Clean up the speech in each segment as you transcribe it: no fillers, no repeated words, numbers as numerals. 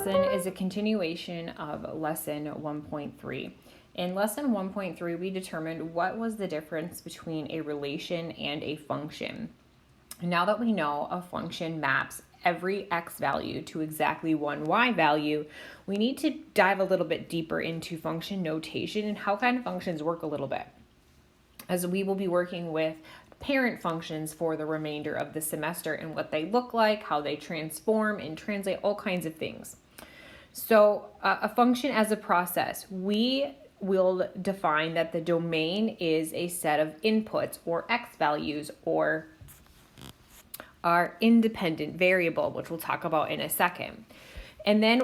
lesson is a continuation of lesson 1.3. In lesson 1.3, we determined what was the difference between a relation and a function. Now that we know a function maps every x value to exactly one y value, we need to dive a little bit deeper into function notation and how kind of functions work a little bit, as we will be working with parent functions for the remainder of the semester and what they look like, how they transform and translate, all kinds of things. So a function as a process, we will define that the domain is a set of inputs or x values or our independent variable, which we'll talk about in a second. And then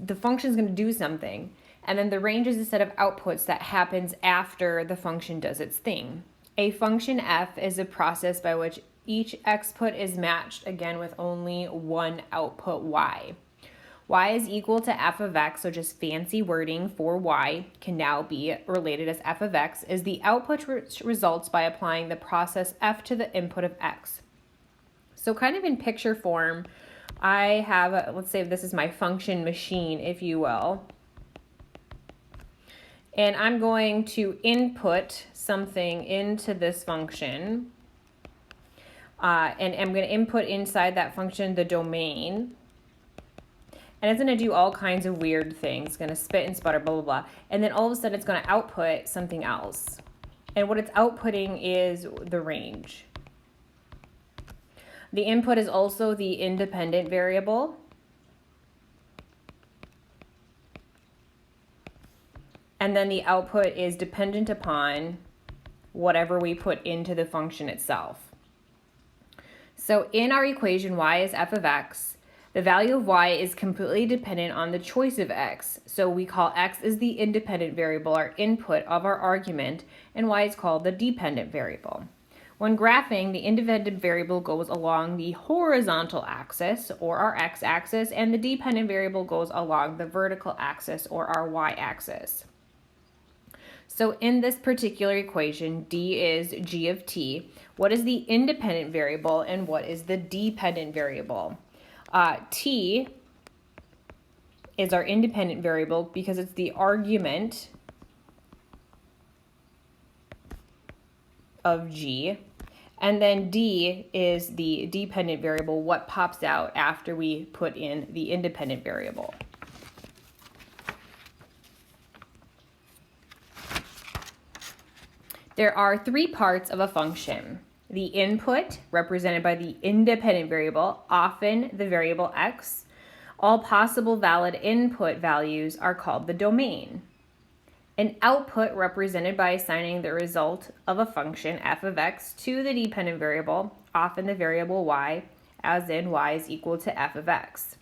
the function is going to do something. And then the range is a set of outputs that happens after the function does its thing. A function f is a process by which each xput is matched, again, with only one output y. Y is equal to f of x, so just fancy wording for y can now be related as f of x, is the output which results by applying the process f to the input of x. So kind of in picture form, I have, let's say this is my function machine, if you will. And I'm going to input something into this function. And I'm going to input inside that function the domain. And it's going to do all kinds of weird things. It's going to spit and sputter, blah, blah, blah. And then all of a sudden it's going to output something else. And what it's outputting is the range. The input is also the independent variable. And then the output is dependent upon whatever we put into the function itself. So in our equation, y is f of x. The value of y is completely dependent on the choice of x. So we call x is the independent variable, our input of our argument, and y is called the dependent variable. When graphing, the independent variable goes along the horizontal axis, or our x-axis, and the dependent variable goes along the vertical axis, or our y-axis. So in this particular equation, d is g of t. What is the independent variable and what is the dependent variable? T is our independent variable because it's the argument of g. And then d is the dependent variable, what pops out after we put in the independent variable. There are three parts of a function. The input, represented by the independent variable, often the variable x. All possible valid input values are called the domain. An output, represented by assigning the result of a function f of x to the dependent variable, often the variable y, as in y is equal to f of x.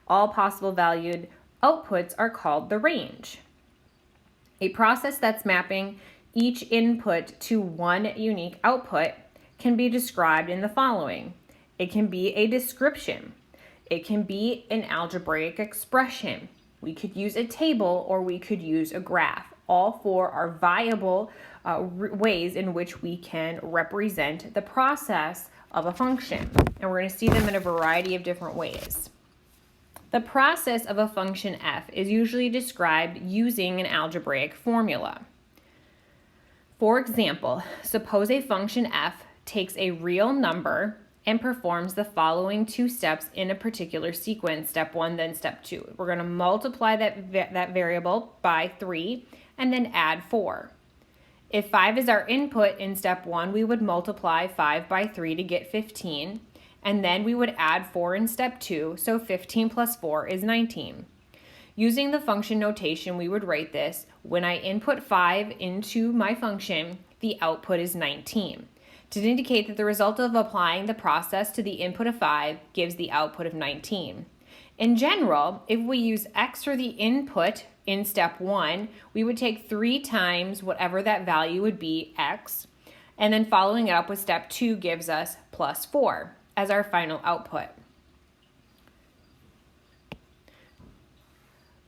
All possible valued outputs are called the range. A process that's mapping each input to one unique output can be described in the following. It can be a description. It can be an algebraic expression. We could use a table or we could use a graph. All four are viable ways in which we can represent the process of a function. And we're going to see them in a variety of different ways. The process of a function f is usually described using an algebraic formula. For example, suppose a function f takes a real number and performs the following two steps in a particular sequence, step 1, then step 2. We're going to multiply that variable by 3 and then add 4. If 5 is our input in step 1, we would multiply 5 by 3 to get 15, and then we would add 4 in step 2, so 15 plus 4 is 19. Using the function notation, we would write this: when I input 5 into my function, the output is 19. To indicate that the result of applying the process to the input of 5 gives the output of 19. In general, if we use x for the input in step 1, we would take 3 times whatever that value would be, x, and then following it up with step 2 gives us plus 4 as our final output.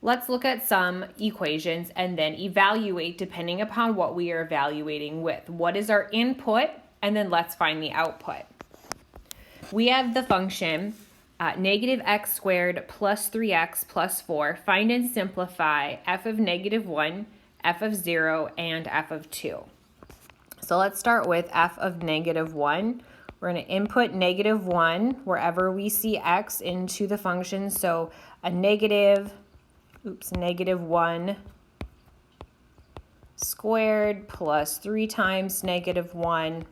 Let's look at some equations and then evaluate depending upon what we are evaluating with. What is our input? And then let's find the output. We have the function negative x squared plus 3x plus 4. Find and simplify f of negative 1, f of 0, and f of 2. So let's start with f of negative 1. We're going to input negative 1 wherever we see x into the function. So a negative 1 squared plus 3 times negative 1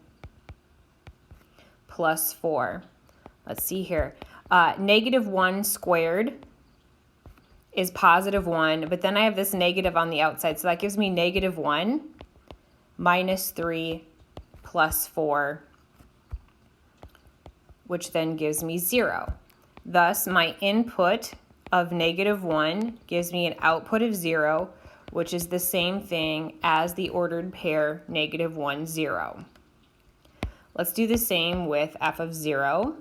plus 4. Let's see here. Negative 1 squared is positive 1, but then I have this negative on the outside, so that gives me negative 1 minus 3 plus 4, which then gives me 0. Thus, my input of negative 1 gives me an output of 0, which is the same thing as the ordered pair negative 1, 0. Let's do the same with f of 0.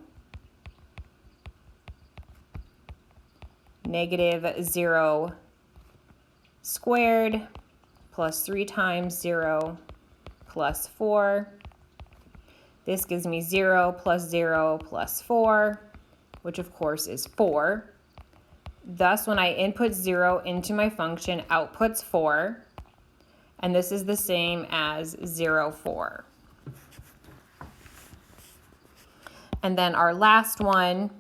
Negative 0 squared plus 3 times 0 plus 4. This gives me 0 plus 4, which of course is 4. Thus, when I input 0 into my function, outputs 4. And this is the same as 0, 4. And then our last one,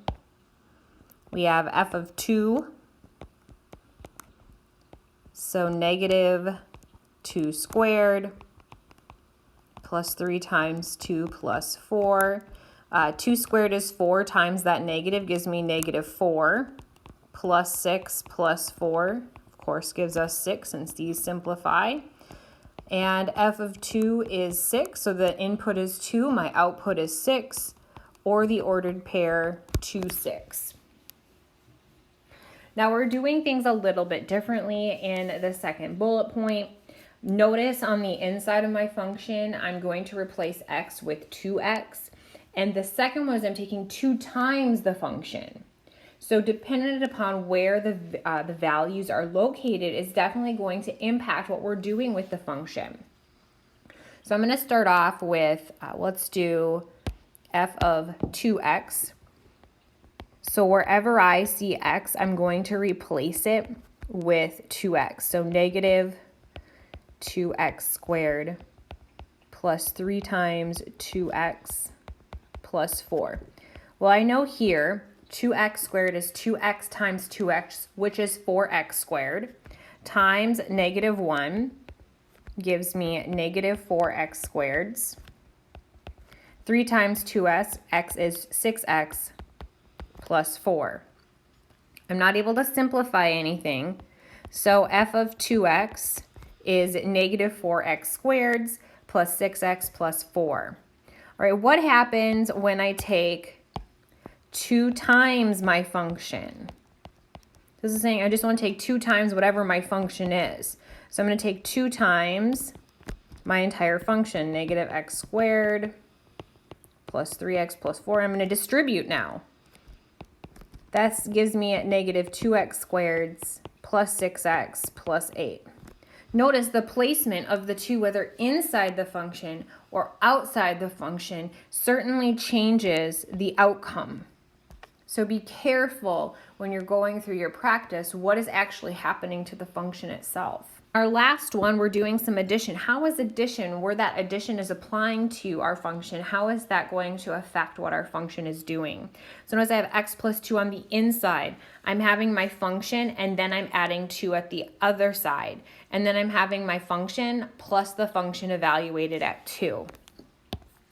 we have f of 2. So negative 2 squared plus 3 times 2 plus 4. 2 squared is 4 times that negative gives me negative 4. Plus 6 plus 4, of course, gives us 6 since these simplify. And f of 2 is 6, so the input is 2, my output is 6, or the ordered pair 2, 6. Now we're doing things a little bit differently in the second bullet point. Notice on the inside of my function, I'm going to replace x with 2x. And the second one is I'm taking 2 times the function. So dependent upon where the values are located is definitely going to impact what we're doing with the function. So I'm going to start off with, let's do f of 2x. So wherever I see x, I'm going to replace it with 2x. So negative 2x squared plus 3 times 2x plus 4. Well, I know here 2x squared is 2x times 2x, which is 4x squared, times negative 1 gives me negative 4x squareds. 3 times 2x, x is 6x plus 4. I'm not able to simplify anything, so f of 2x is negative 4x squareds plus 6x plus 4. All right, what happens when I take 2 times my function? This is saying I just want to take 2 times whatever my function is. So I'm going to take 2 times my entire function, negative x squared plus 3x plus 4. I'm going to distribute now. That gives me negative 2x squareds plus 6x plus 8. Notice the placement of the 2, whether inside the function or outside the function, certainly changes the outcome. So be careful when you're going through your practice what is actually happening to the function itself. Our last one, we're doing some addition. How is addition, where that addition is applying to our function, how is that going to affect what our function is doing? So notice I have x plus 2 on the inside. I'm having my function and then I'm adding 2 at the other side. And then I'm having my function plus the function evaluated at 2.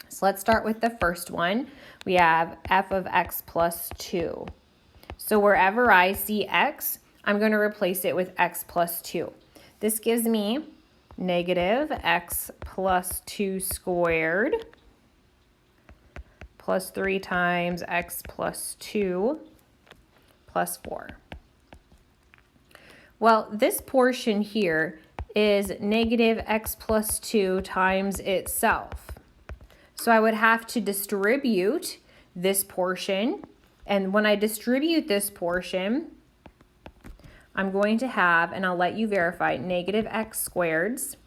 So let's start with the first one. We have f of x plus 2. So wherever I see x, I'm going to replace it with x plus 2. This gives me negative x plus 2 squared plus 3 times x plus 2 plus 4. Well, this portion here is negative x plus 2 times itself. So I would have to distribute this portion, and when I distribute this portion, I'm going to have, and I'll let you verify, negative x squareds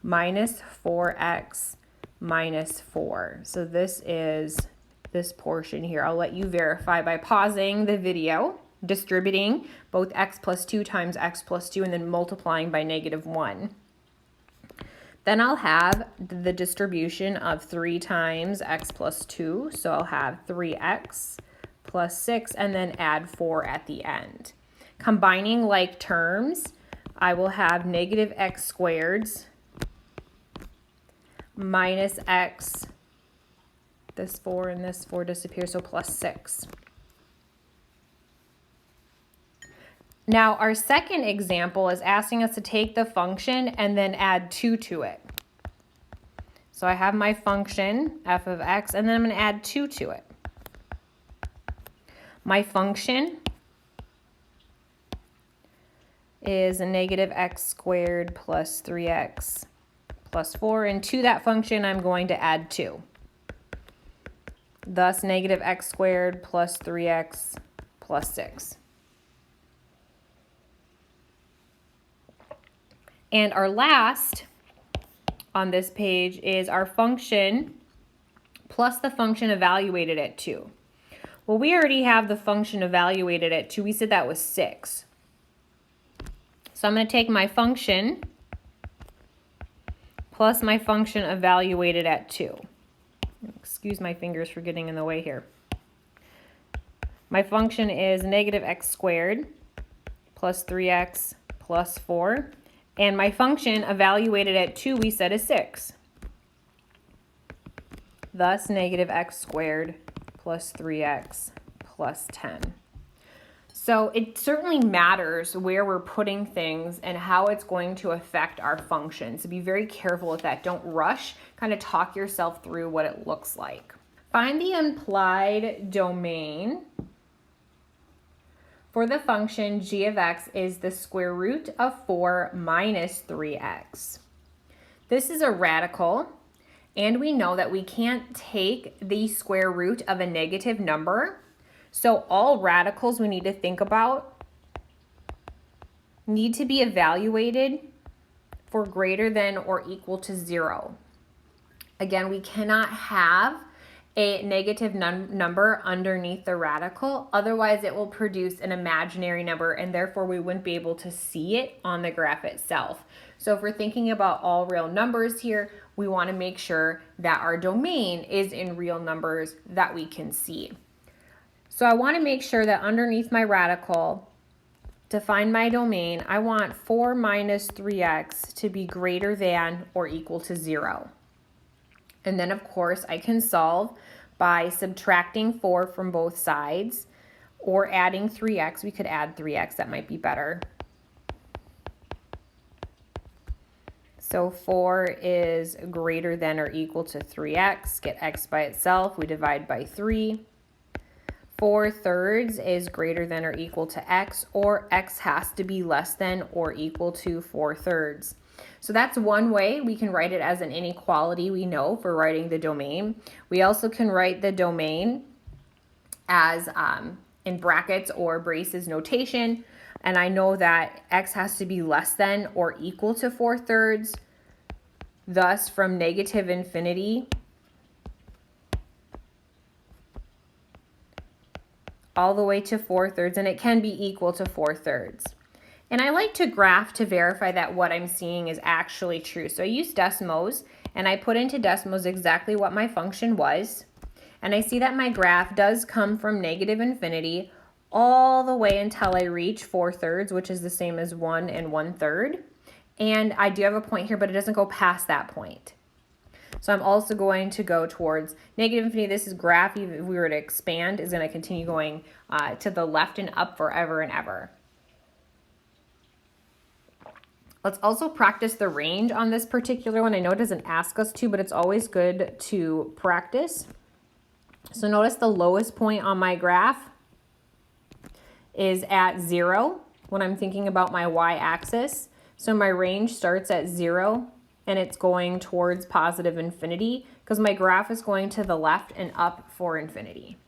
minus 4x minus 4. So this is this portion here. I'll let you verify by pausing the video, distributing both x plus 2 times x plus 2, and then multiplying by -1. Then I'll have the distribution of 3 times x plus 2. So I'll have 3x plus 6 and then add 4 at the end. Combining like terms, I will have negative x squareds minus x, this 4 and this 4 disappear, so plus 6. Now our second example is asking us to take the function and then add 2 to it. So I have my function f of x, and then I'm going to add 2 to it. My function is a negative x squared plus 3x plus 4, and to that function I'm going to add 2. Thus negative x squared plus 3x plus 6. And our last on this page is our function plus the function evaluated at 2. Well, we already have the function evaluated at 2. We said that was 6. So I'm going to take my function plus my function evaluated at 2. Excuse my fingers for getting in the way here. My function is negative x squared plus 3x plus 4. And my function evaluated at 2 we said is 6. Thus negative x squared plus 3x plus 10. So it certainly matters where we're putting things and how it's going to affect our function. So be very careful with that. Don't rush. Kind of talk yourself through what it looks like. Find the implied domain for the function g of x is the square root of 4 minus 3x. This is a radical, and we know that we can't take the square root of a negative number. So all radicals we need to think about need to be evaluated for greater than or equal to 0. Again, we cannot have a negative number underneath the radical, otherwise it will produce an imaginary number, and therefore we wouldn't be able to see it on the graph itself. So if we're thinking about all real numbers here, we want to make sure that our domain is in real numbers that we can see. So I want to make sure that underneath my radical, to find my domain, I want 4 minus 3x to be greater than or equal to 0. And then, of course, I can solve by subtracting 4 from both sides or adding 3x. We could add 3x. That might be better. So 4 is greater than or equal to 3x. Get x by itself. We divide by 3. 4/3 is greater than or equal to x, or x has to be less than or equal to 4/3. So that's one way we can write it as an inequality, we know, for writing the domain. We also can write the domain as in brackets or braces notation. And I know that x has to be less than or equal to 4/3. Thus, from negative infinity all the way to 4/3, and it can be equal to 4/3. And I like to graph to verify that what I'm seeing is actually true. So I use Desmos, and I put into Desmos exactly what my function was. And I see that my graph does come from negative infinity all the way until I reach 4/3, which is the same as 1 and 1/3. And I do have a point here, but it doesn't go past that point. So I'm also going to go towards negative infinity. This is graph, even if we were to expand, is going to continue going to the left and up forever and ever. Let's also practice the range on this particular one. I know it doesn't ask us to, but it's always good to practice. So notice the lowest point on my graph is at 0 when I'm thinking about my y-axis. So my range starts at 0 and it's going towards positive infinity because my graph is going to the left and up for infinity.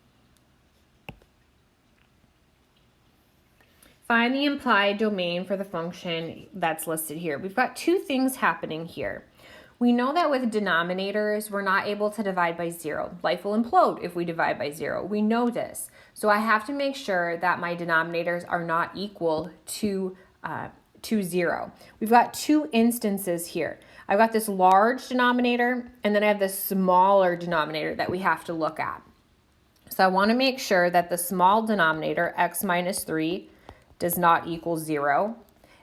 Find the implied domain for the function that's listed here. We've got two things happening here. We know that with denominators, we're not able to divide by 0. Life will implode if we divide by 0. We know this. So I have to make sure that my denominators are not equal to 0. We've got two instances here. I've got this large denominator, and then I have this smaller denominator that we have to look at. So I want to make sure that the small denominator, x minus 3, does not equal 0.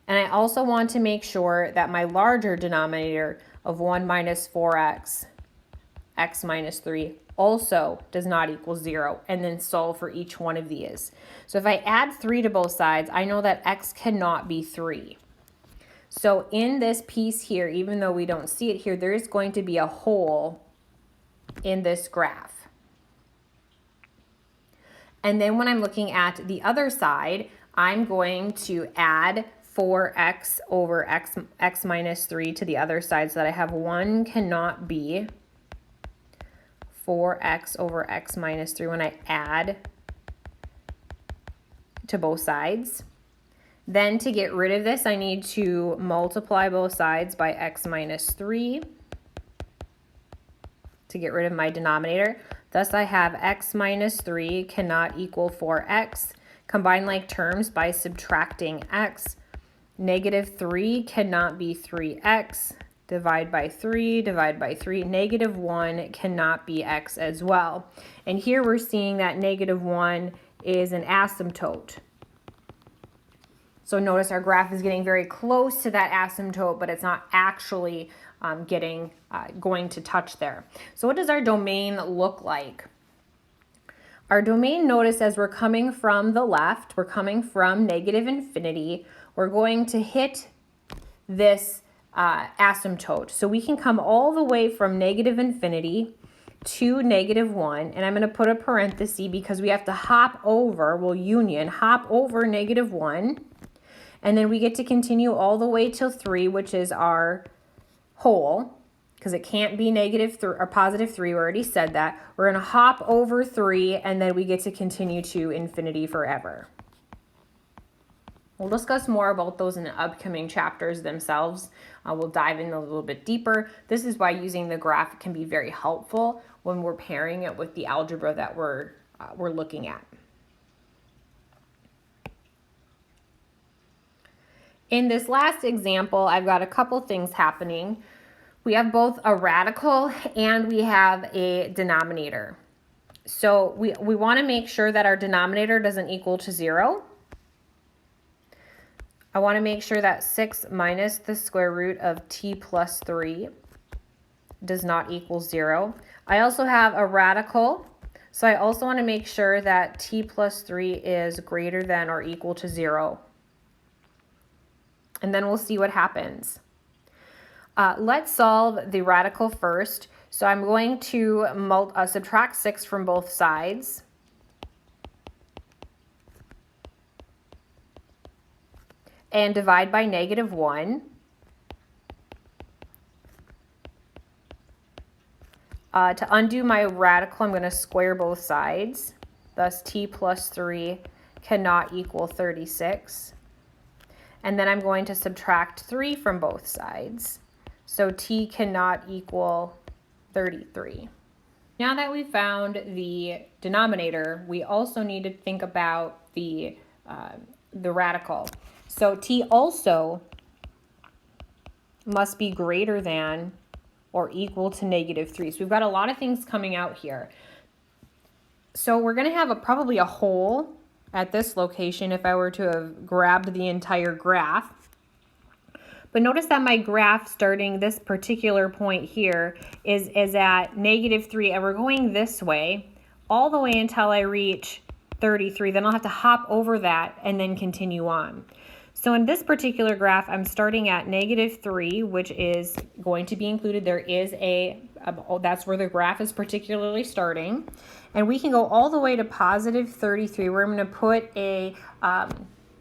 And I also want to make sure that my larger denominator of 1 minus 4x, x minus 3, also does not equal 0, and then solve for each one of these. So if I add 3 to both sides, I know that x cannot be 3. So in this piece here, even though we don't see it here, there is going to be a hole in this graph. And then when I'm looking at the other side, I'm going to add 4x over x minus 3 to the other side so that I have 1 cannot be 4x over x minus 3 when I add to both sides. Then to get rid of this, I need to multiply both sides by x minus 3 to get rid of my denominator. Thus I have x minus 3 cannot equal 4x. Combine like terms by subtracting x. Negative 3 cannot be 3x. Divide by 3, divide by 3. Negative 1 cannot be x as well. And here we're seeing that negative 1 is an asymptote. So notice our graph is getting very close to that asymptote, but it's not actually going to touch there. So what does our domain look like? Our domain, notice as we're coming from the left, we're coming from negative infinity, we're going to hit this asymptote. So we can come all the way from negative infinity to negative 1, and I'm going to put a parenthesis because we have to hop over, hop over negative 1, and then we get to continue all the way till 3, which is our hole, because it can't be negative 3 or positive 3. We already said that. We're going to hop over 3, and then we get to continue to infinity forever. We'll discuss more about those in the upcoming chapters themselves. We'll dive in a little bit deeper. This is why using the graph can be very helpful when we're pairing it with the algebra that we're looking at. In this last example, I've got a couple things happening. We have both a radical and we have a denominator. So we want to make sure that our denominator doesn't equal to 0. I want to make sure that 6 minus the square root of t plus 3 does not equal 0. I also have a radical, so I also want to make sure that t plus 3 is greater than or equal to 0. And then we'll see what happens. Let's solve the radical first. So I'm going to subtract 6 from both sides. And divide by negative 1. To undo my radical, I'm going to square both sides. Thus, t plus 3 cannot equal 36. And then I'm going to subtract 3 from both sides. So t cannot equal 33. Now that we've found the denominator, we also need to think about the radical. So t also must be greater than or equal to negative 3. So we've got a lot of things coming out here. So we're going to have probably a hole at this location if I were to have grabbed the entire graph. But notice that my graph starting this particular point here is at negative 3, and we're going this way all the way until I reach 33. Then I'll have to hop over that and then continue on. So in this particular graph, I'm starting at negative 3, which is going to be included. There is that's where the graph is particularly starting. And we can go all the way to positive 33, where I'm going to put a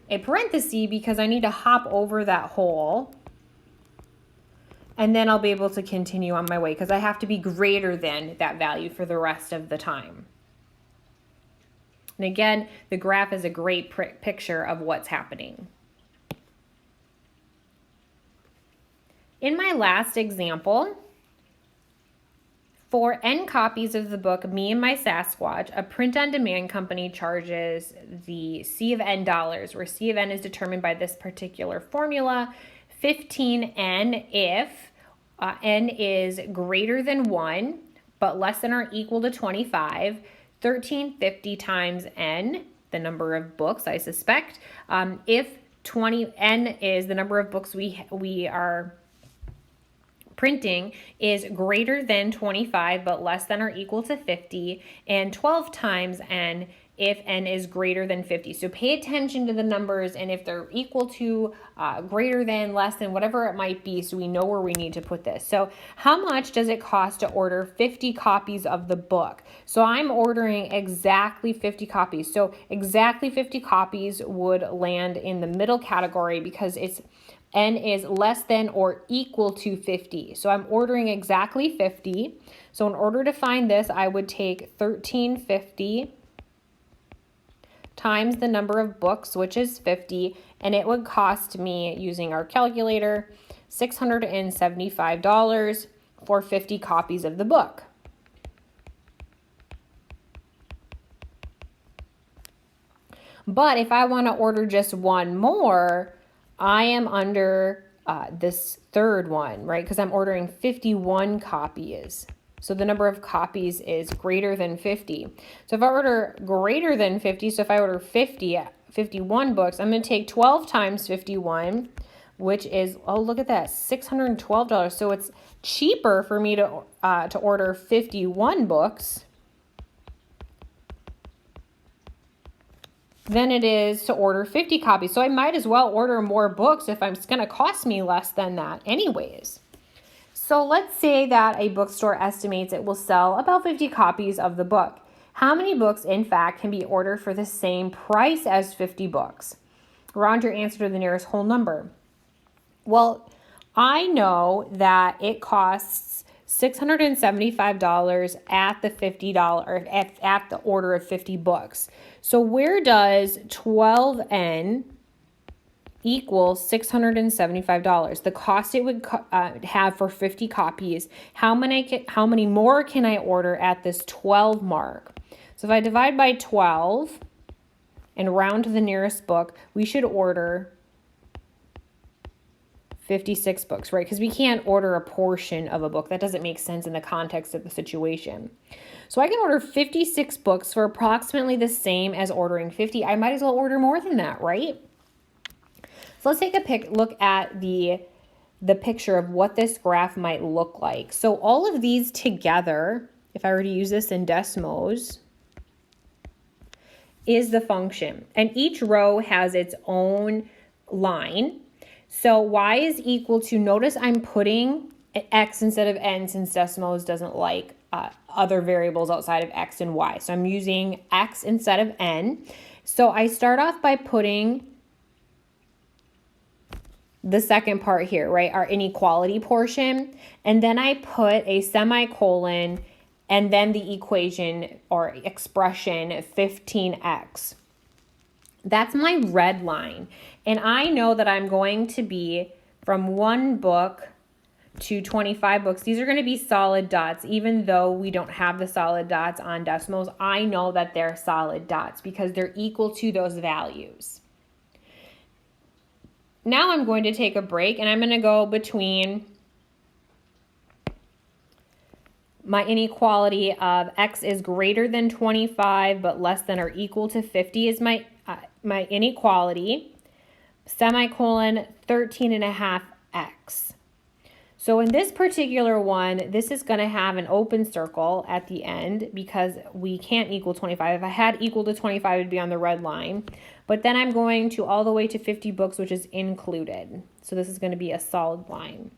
parenthesis because I need to hop over that hole. And then I'll be able to continue on my way because I have to be greater than that value for the rest of the time. And again, the graph is a great picture of what's happening. In my last example, For N copies of the book, Me and My Sasquatch, a print-on-demand company charges the C of N dollars, where C of N is determined by this particular formula, 15N if N is greater than 1, but less than or equal to 25, 1350 times N, the number of books, I suspect. If N is the number of books we are printing is greater than 25 but less than or equal to 50, and 12 times N if N is greater than 50. So pay attention to the numbers and if they're equal to, greater than, less than, whatever it might be, so we know where we need to put this. So how much does it cost to order 50 copies of the book? So I'm ordering exactly 50 copies. So exactly 50 copies would land in the middle category because N is less than or equal to 50. So I'm ordering exactly 50. So in order to find this, I would take 1350 times the number of books, which is 50, and it would cost me, using our calculator, $675 for 50 copies of the book. But if I want to order just one more, I am under this third one, right? Because I'm ordering 51 copies. So the number of copies is greater than 50. So if I order greater than 50, so if I order 51 books, I'm going to take 12 times 51, which is, oh, look at that, $612. So it's cheaper for me to order 51 books than it is to order 50 copies. So I might as well order more books if it's going to cost me less than that anyways. So let's say that a bookstore estimates it will sell about 50 copies of the book. How many books, in fact, can be ordered for the same price as 50 books? Round your answer to the nearest whole number. Well, I know that it costs $675 at the $50 at the order of 50 books. So where does 12N equal $675? The cost it would have for 50 copies. How many more can I order at this 12 mark? So if I divide by 12 and round to the nearest book, we should order 56 books, right? Because we can't order a portion of a book. That doesn't make sense in the context of the situation. So I can order 56 books for approximately the same as ordering 50. I might as well order more than that, right? So let's take a look at the picture of what this graph might look like. So all of these together, if I were to use this in Desmos, is the function. And each row has its own line. So y is equal to, notice I'm putting x instead of n since Desmos doesn't like other variables outside of x and y. So I'm using x instead of n. So I start off by putting the second part here, right, our inequality portion, and then I put a semicolon and then the equation or expression 15x. That's my red line. And I know that I'm going to be from 1 book to 25 books. These are going to be solid dots. Even though we don't have the solid dots on Desmos, I know that they're solid dots because they're equal to those values. Now I'm going to take a break and I'm going to go between my inequality of x is greater than 25 but less than or equal to 50 is my inequality, semicolon 13.5x. So in this particular one, this is going to have an open circle at the end because we can't equal 25. If I had equal to 25, it would be on the red line. But then I'm going to all the way to 50 books, which is included. So this is going to be a solid line.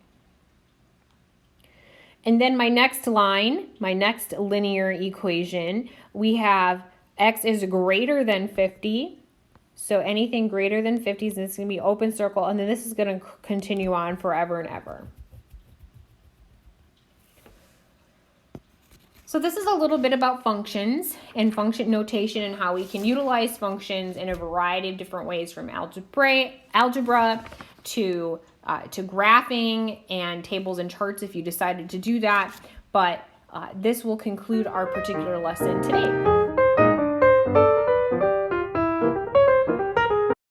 And then my next line, my next linear equation, we have x is greater than 50. So anything greater than 50 is going to be open circle. And then this is going to continue on forever and ever. So this is a little bit about functions and function notation and how we can utilize functions in a variety of different ways, from algebra to graphing and tables and charts if you decided to do that. But This will conclude our particular lesson today.